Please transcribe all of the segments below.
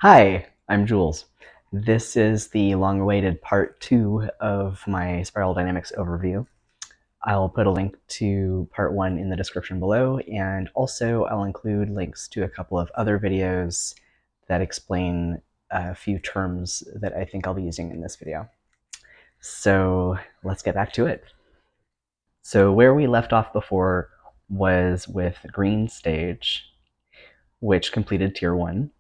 Hi, I'm Jules. This is the long-awaited part 2 of my spiral dynamics overview. I'll put a link to part 1 in the description below, and also I'll include links to a couple of other videos that explain a few terms that I think I'll be using in this video. So let's get back to it. So where we left off before was with Green Stage, which completed Tier 1.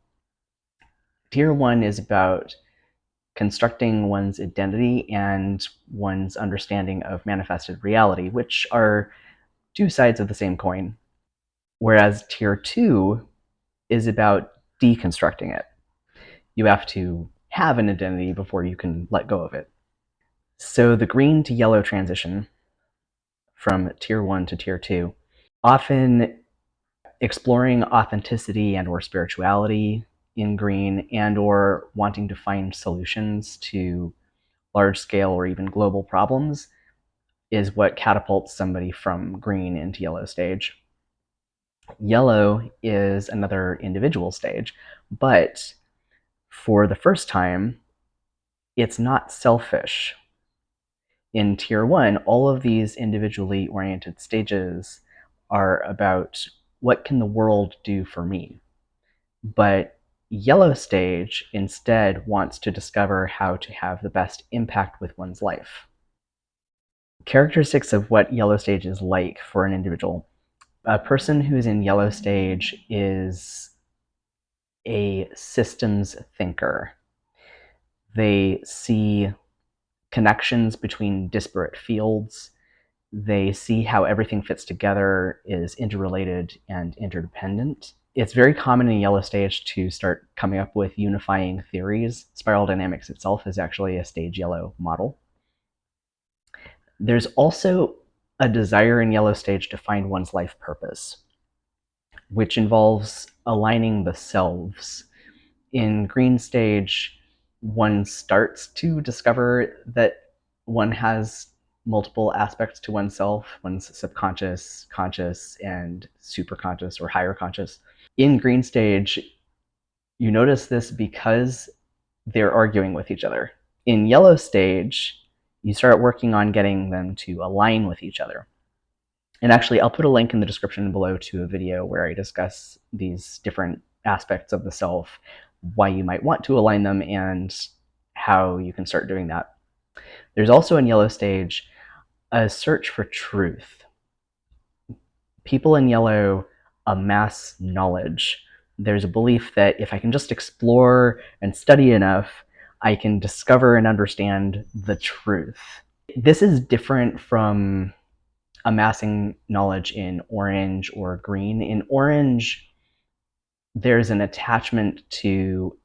Tier 1 is about constructing one's identity and one's understanding of manifested reality, which are two sides of the same coin. Whereas Tier 2 is about deconstructing it. You have to have an identity before you can let go of it. So the green to yellow transition from Tier 1 to Tier 2, often exploring authenticity and or spirituality in green, and or wanting to find solutions to large scale or even global problems, is what catapults somebody from green into yellow stage. Yellow is another individual stage, but for the first time, it's not selfish. In Tier 1, all of these individually oriented stages are about what can the world do for me? But Yellow Stage instead wants to discover how to have the best impact with one's life. Characteristics of what Yellow Stage is like for an individual. A person who's in Yellow Stage is a systems thinker. They see connections between disparate fields. They see how everything fits together, is interrelated and interdependent. It's very common in Yellow Stage to start coming up with unifying theories. Spiral dynamics itself is actually a stage yellow model. There's also a desire in Yellow Stage to find one's life purpose, which involves aligning the selves. In Green Stage, one starts to discover that one has multiple aspects to oneself, one's subconscious, conscious, and superconscious or higher conscious. In Green Stage, you notice this because they're arguing with each other. In Yellow Stage, you start working on getting them to align with each other. And actually, I'll put a link in the description below to a video where I discuss these different aspects of the self, why you might want to align them, and how you can start doing that. There's also in Yellow Stage a search for truth. People in Yellow amass knowledge. There's a belief that if I can just explore and study enough, I can discover and understand the truth. This is different from amassing knowledge in orange or green. In orange, there's an attachment to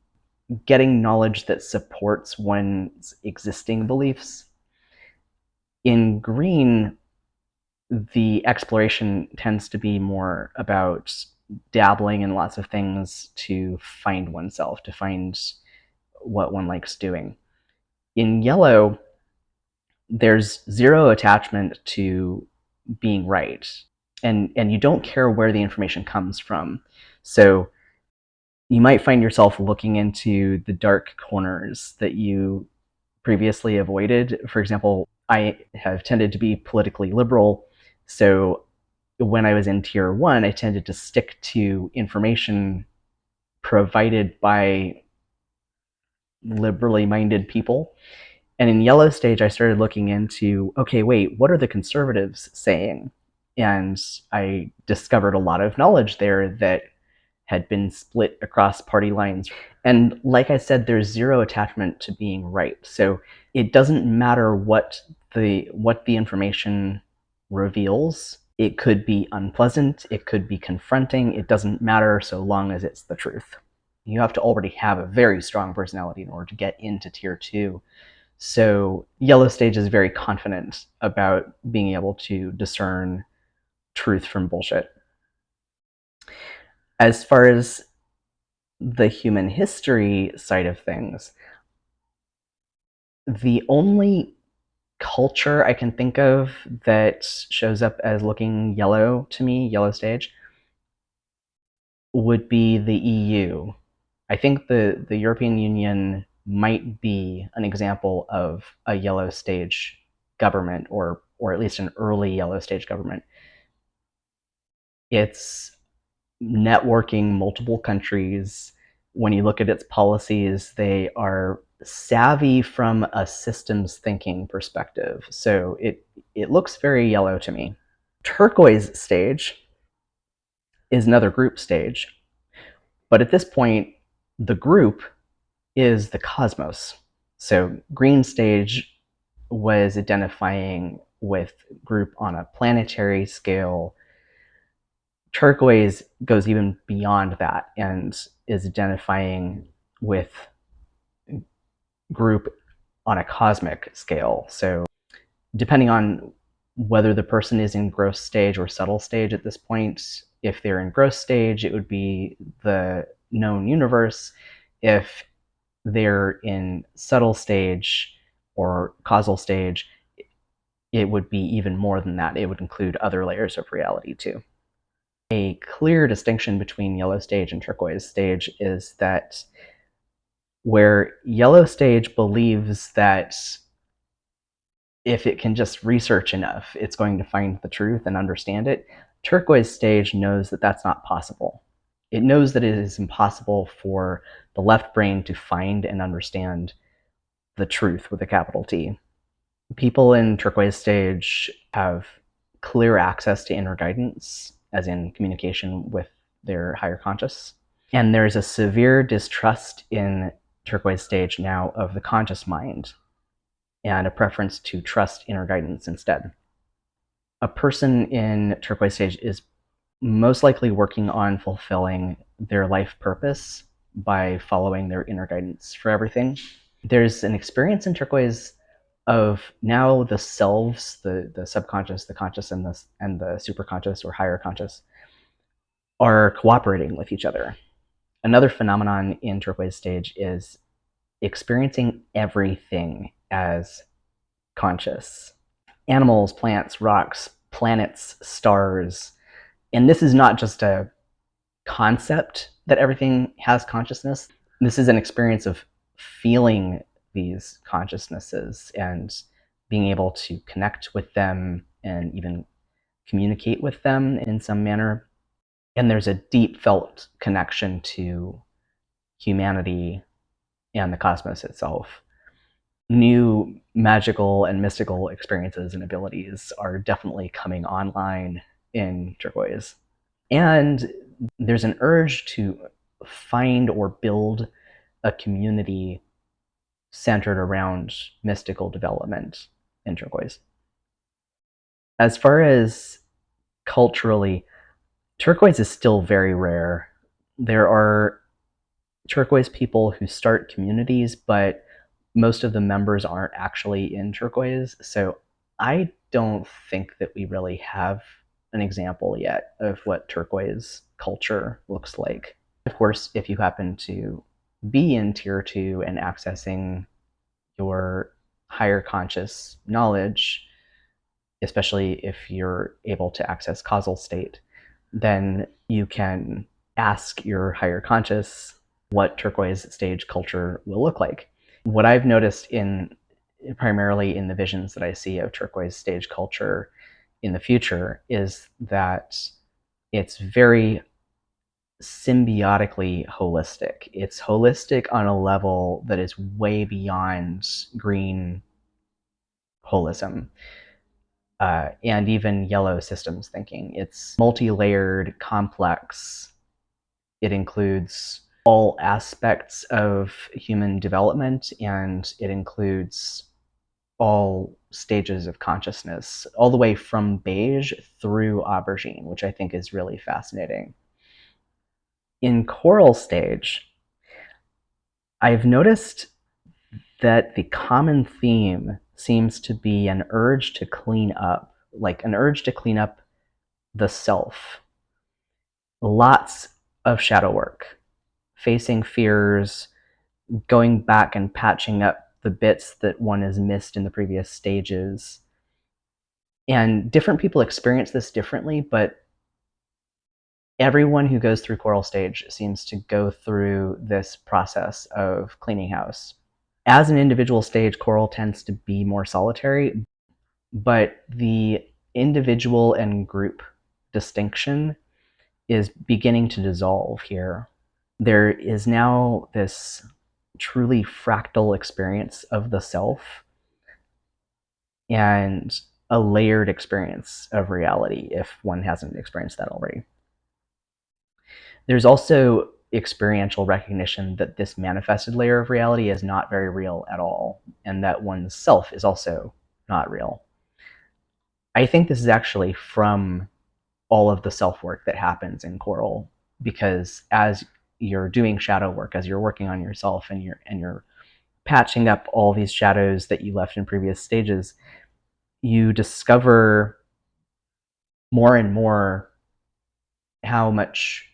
getting knowledge that supports one's existing beliefs. In green, the exploration tends to be more about dabbling in lots of things to find oneself, to find what one likes doing. In yellow, there's zero attachment to being right, and you don't care where the information comes from. So you might find yourself looking into the dark corners that you previously avoided. For example, I have tended to be politically liberal, so when I was in Tier 1, I tended to stick to information provided by liberally minded people. And in Yellow Stage, I started looking into, okay, wait, what are the conservatives saying? And I discovered a lot of knowledge there that had been split across party lines. And like I said, there's zero attachment to being right. So it doesn't matter what the information reveals. It could be unpleasant, it could be confronting, it doesn't matter so long as it's the truth. You have to already have a very strong personality in order to get into Tier 2. So Yellow Stage is very confident about being able to discern truth from bullshit. As far as the human history side of things, the only culture I can think of that shows up as looking yellow to me, Yellow Stage, would be the EU. I think the European Union might be an example of a yellow stage government, or at least an early yellow stage government. It's networking multiple countries. When you look at its policies, they are savvy from a systems thinking perspective. So it looks very yellow to me. Turquoise Stage is another group stage, but at this point, the group is the cosmos. So green stage was identifying with group on a planetary scale. Turquoise goes even beyond that and is identifying with group on a cosmic scale. So depending on whether the person is in gross stage or subtle stage at this point, if they're in gross stage, it would be the known universe. If they're in subtle stage or causal stage, it would be even more than that. It would include other layers of reality too. A clear distinction between yellow stage and turquoise stage is that where yellow stage believes that if it can just research enough, it's going to find the truth and understand it, turquoise stage knows that that's not possible. It knows that it is impossible for the left brain to find and understand the truth with a capital T. People in turquoise stage have clear access to inner guidance, as in communication with their higher conscious. And there's a severe distrust in turquoise stage now of the conscious mind, and a preference to trust inner guidance instead. A person in turquoise stage is most likely working on fulfilling their life purpose by following their inner guidance for everything. There's an experience in turquoise of now the selves, the subconscious, the conscious, and the superconscious or higher conscious are cooperating with each other. Another phenomenon in turquoise stage is experiencing everything as conscious. Animals, plants, rocks, planets, stars. And this is not just a concept that everything has consciousness. This is an experience of feeling these consciousnesses and being able to connect with them and even communicate with them in some manner. And there's a deep felt connection to humanity and the cosmos itself. New magical and mystical experiences and abilities are definitely coming online in turquoise. And there's an urge to find or build a community centered around mystical development in turquoise. As far as culturally, turquoise is still very rare. There are turquoise people who start communities, but most of the members aren't actually in turquoise. So I don't think that we really have an example yet of what turquoise culture looks like. Of course, if you happen to be in tier 2 and accessing your higher conscious knowledge, especially if you're able to access causal state, then you can ask your higher conscious what turquoise stage culture will look like. What I've noticed primarily in the visions that I see of turquoise stage culture in the future is that it's very symbiotically holistic. It's holistic on a level that is way beyond green holism. And even yellow systems thinking. It's multi-layered, complex. It includes all aspects of human development, and it includes all stages of consciousness, all the way from beige through aubergine, which I think is really fascinating. In coral stage, I've noticed that the common theme seems to be an urge to clean up, like an urge to clean up the self. Lots of shadow work, facing fears, going back and patching up the bits that one has missed in the previous stages. And different people experience this differently, but everyone who goes through Coral Stage seems to go through this process of cleaning house. As an individual stage, Coral tends to be more solitary, but the individual and group distinction is beginning to dissolve here. There is now this truly fractal experience of the self and a layered experience of reality, if one hasn't experienced that already. There's also experiential recognition that this manifested layer of reality is not very real at all, and that one's self is also not real. I think this is actually from all of the self-work that happens in Coral, because as you're doing shadow work, as you're working on yourself and you're patching up all these shadows that you left in previous stages, you discover more and more how much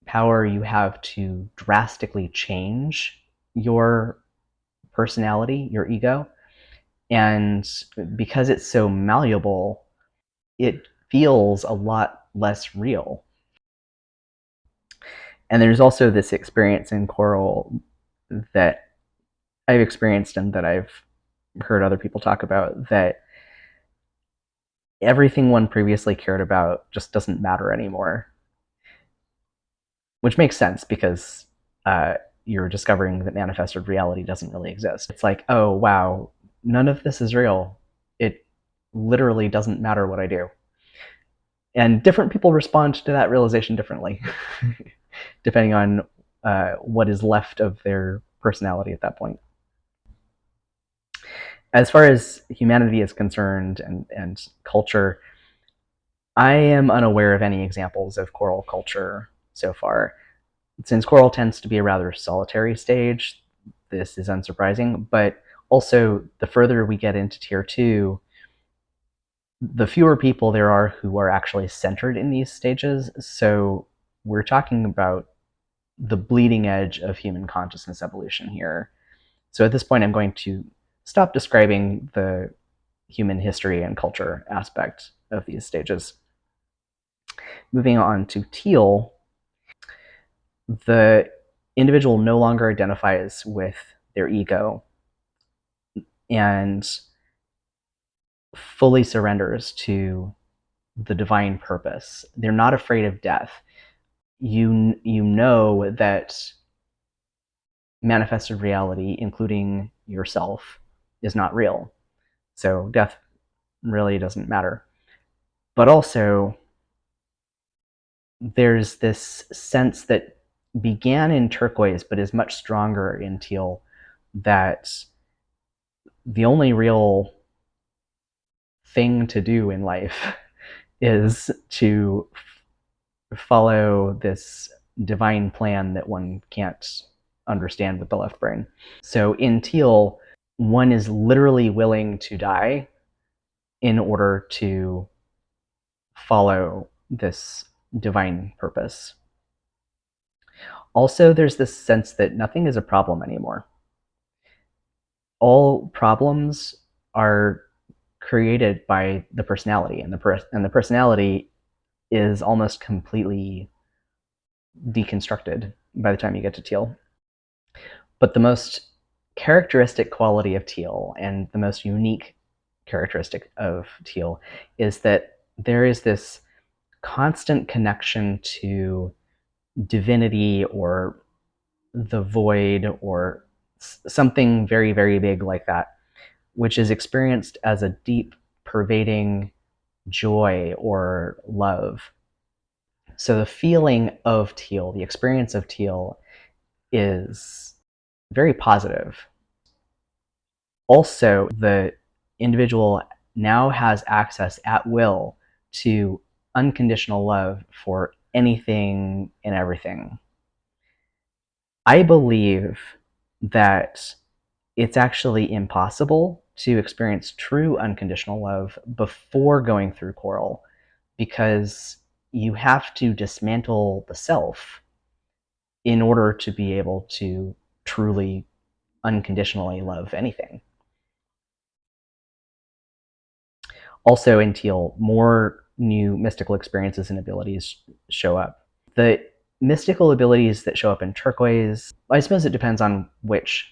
power you have to drastically change your personality, your ego. And because it's so malleable, it feels a lot less real. And there's also this experience in Coral that I've experienced and that I've heard other people talk about, that everything one previously cared about just doesn't matter anymore. Which makes sense, because you're discovering that manifested reality doesn't really exist. It's like, oh, wow, none of this is real. It literally doesn't matter what I do. And different people respond to that realization differently, depending on what is left of their personality at that point. As far as humanity is concerned and culture, I am unaware of any examples of Coral culture so far. Since Coral tends to be a rather solitary stage, this is unsurprising, but also the further we get into Tier 2, the fewer people there are who are actually centered in these stages. So we're talking about the bleeding edge of human consciousness evolution here. So at this point, I'm going to stop describing the human history and culture aspect of these stages. Moving on to Teal, the individual no longer identifies with their ego and fully surrenders to the divine purpose. They're not afraid of death. You know that manifested reality, including yourself, is not real. So death really doesn't matter. But also, there's this sense that began in Turquoise but is much stronger in Teal, that the only real thing to do in life is to follow this divine plan that one can't understand with the left brain. So in Teal, one is literally willing to die in order to follow this divine purpose. Also, there's this sense that nothing is a problem anymore. All problems are created by the personality, and the personality is almost completely deconstructed by the time you get to Teal. But the most characteristic quality of Teal, and the most unique characteristic of Teal, is that there is this constant connection to divinity or the void or something very, very big like that, which is experienced as a deep, pervading joy or love. So the feeling of Teal, the experience of Teal, is very positive. Also, the individual now has access at will to unconditional love for anything and everything. I believe that it's actually impossible to experience true unconditional love before going through Coral, because you have to dismantle the self in order to be able to truly unconditionally love anything. Also in Teal, more new mystical experiences and abilities show up. The mystical abilities that show up in Turquoise, I suppose it depends on which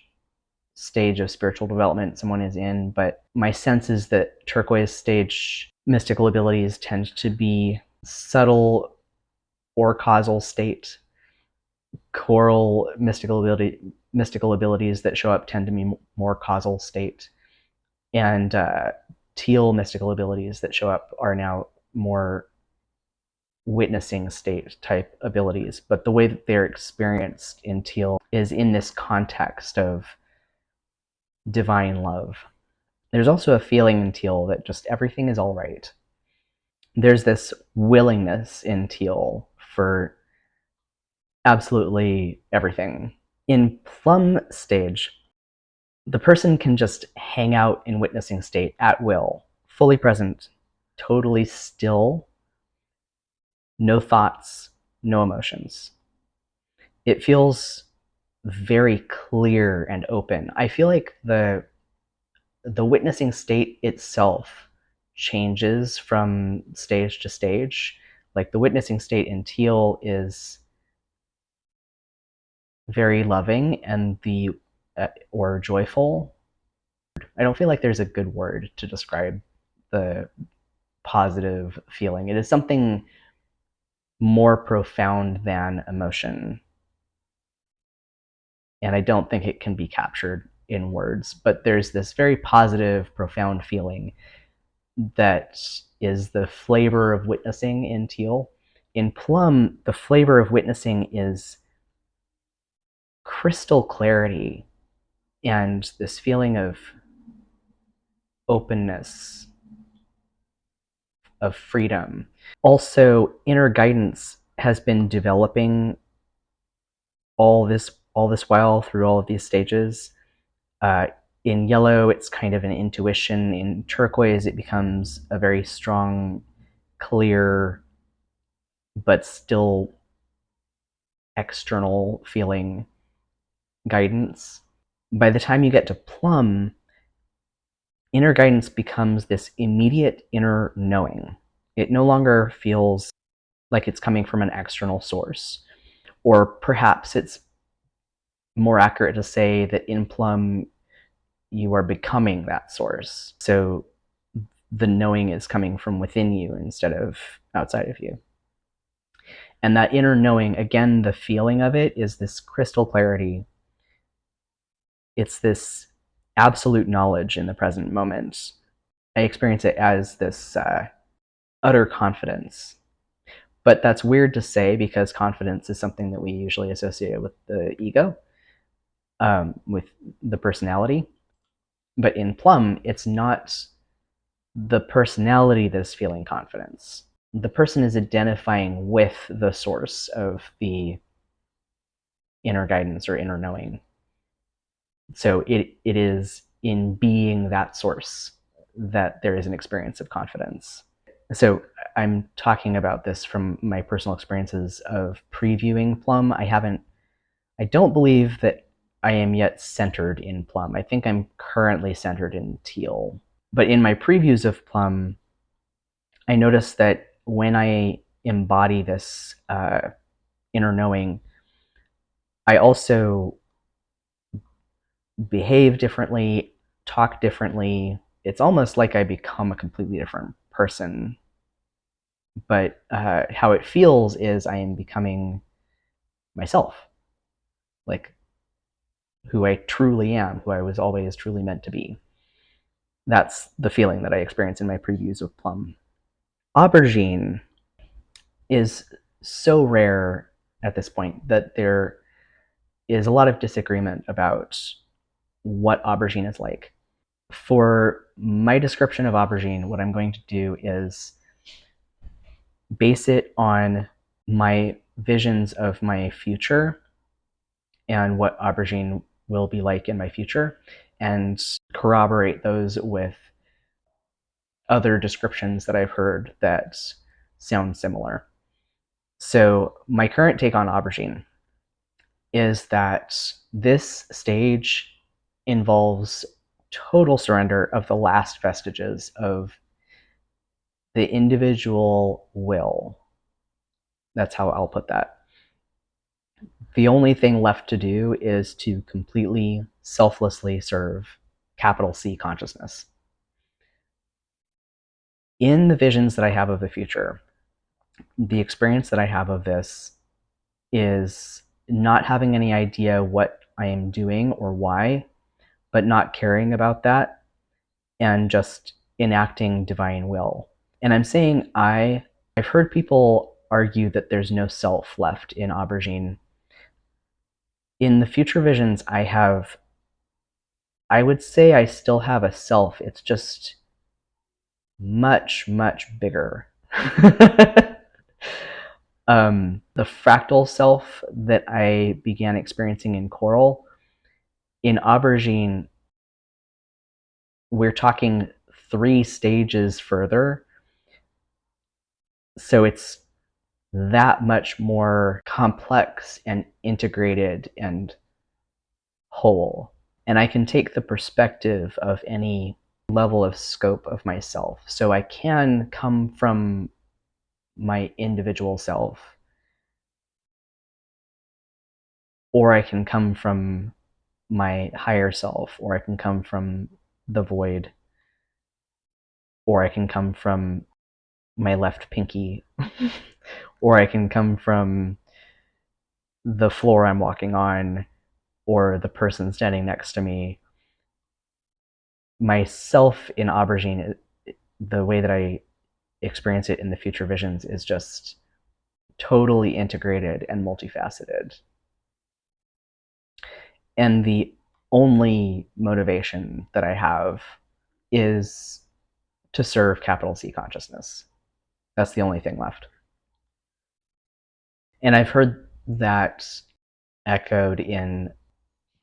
stage of spiritual development someone is in, but my sense is that Turquoise Stage mystical abilities tend to be subtle or causal state. Coral mystical abilities that show up tend to be more causal state, and teal mystical abilities that show up are now more witnessing state type abilities. But the way that they're experienced in teal is in this context of divine love. There's also a feeling in teal that just everything is all right. There's this willingness in teal for absolutely everything. In Plum Stage, the person can just hang out in witnessing state at will, fully present, totally still, no thoughts, no emotions. It feels very clear and open. I feel like the witnessing state itself changes from stage to stage. Like the witnessing state in teal is very loving and the or joyful. I don't feel like there's a good word to describe the positive feeling. It is something more profound than emotion, and I don't think it can be captured in words, but there's this very positive, profound feeling that is the flavor of witnessing in teal. In Plum, the flavor of witnessing is crystal clarity and this feeling of openness, of freedom. Also, inner guidance has been developing all this while through all of these stages. In yellow, it's kind of an intuition. In turquoise, it becomes a very strong, clear, but still external feeling guidance. By the time you get to plum, inner guidance becomes this immediate inner knowing. It no longer feels like it's coming from an external source. Or perhaps it's more accurate to say that in plum, you are becoming that source. So the knowing is coming from within you instead of outside of you. And that inner knowing, again, the feeling of it is this crystal clarity. It's this absolute knowledge in the present moment. I experience it as this utter confidence. But that's weird to say because confidence is something that we usually associate with the ego, with the personality. But in Plum, it's not the personality that's feeling confidence. The person is identifying with the source of the inner guidance or inner knowing. So it is in being that source that there is an experience of confidence. So I'm talking about this from my personal experiences of previewing Plum. I don't believe that I am yet centered in Plum. I think I'm currently centered in Teal. But in my previews of Plum, I noticed that when I embody this inner knowing, I also behave differently, talk differently. It's almost like I become a completely different person. But how it feels is I am becoming myself, like who I truly am, who I was always truly meant to be. That's the feeling that I experience in my previews of Plum. Aubergine is so rare at this point that there is a lot of disagreement about what aubergine is like. For my description of aubergine, what I'm going to do is base it on my visions of my future and what aubergine will be like in my future, and corroborate those with other descriptions that I've heard that sound similar. So my current take on aubergine is that this stage involves total surrender of the last vestiges of the individual will. That's how I'll put that. The only thing left to do is to completely selflessly serve capital C consciousness. In the visions that I have of the future, the experience that I have of this is not having any idea what I am doing or why, but not caring about that and just enacting divine will. And I'm saying I've heard people argue that there's no self left in Aubergine. In the future visions I would say I still have a self. It's just much, much bigger. The fractal self that I began experiencing in Coral, in Aubergine, we're talking 3 stages further. So it's that much more complex and integrated and whole. And I can take the perspective of any level of scope of myself. So I can come from my individual self, or I can come from my higher self, or I can come from the void, or I can come from my left pinky, or I can come from the floor I'm walking on, or the person standing next to me. Myself in Aubergine, the way that I experience it in the future visions, is just totally integrated and multifaceted. And the only motivation that I have is to serve capital C consciousness. That's the only thing left. And I've heard that echoed in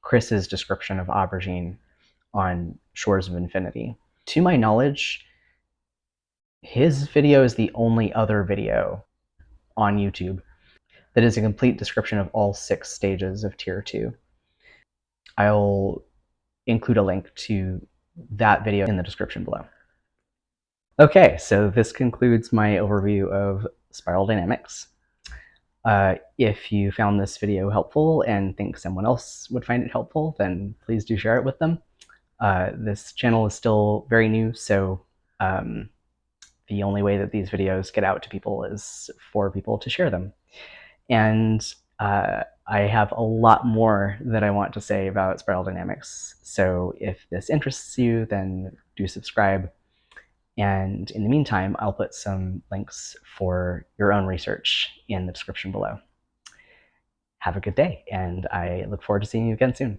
Chris's description of Aubergine on Shores of Infinity. To my knowledge, his video is the only other video on YouTube that is a complete description of all 6 stages of Tier 2. I'll include a link to that video in the description below. Okay, so this concludes my overview of spiral dynamics. If you found this video helpful and think someone else would find it helpful, then please do share it with them. This channel is still very new, so the only way that these videos get out to people is for people to share them. And I have a lot more that I want to say about spiral dynamics, so if this interests you, then do subscribe. And in the meantime, I'll put some links for your own research in the description below. Have a good day, and I look forward to seeing you again soon.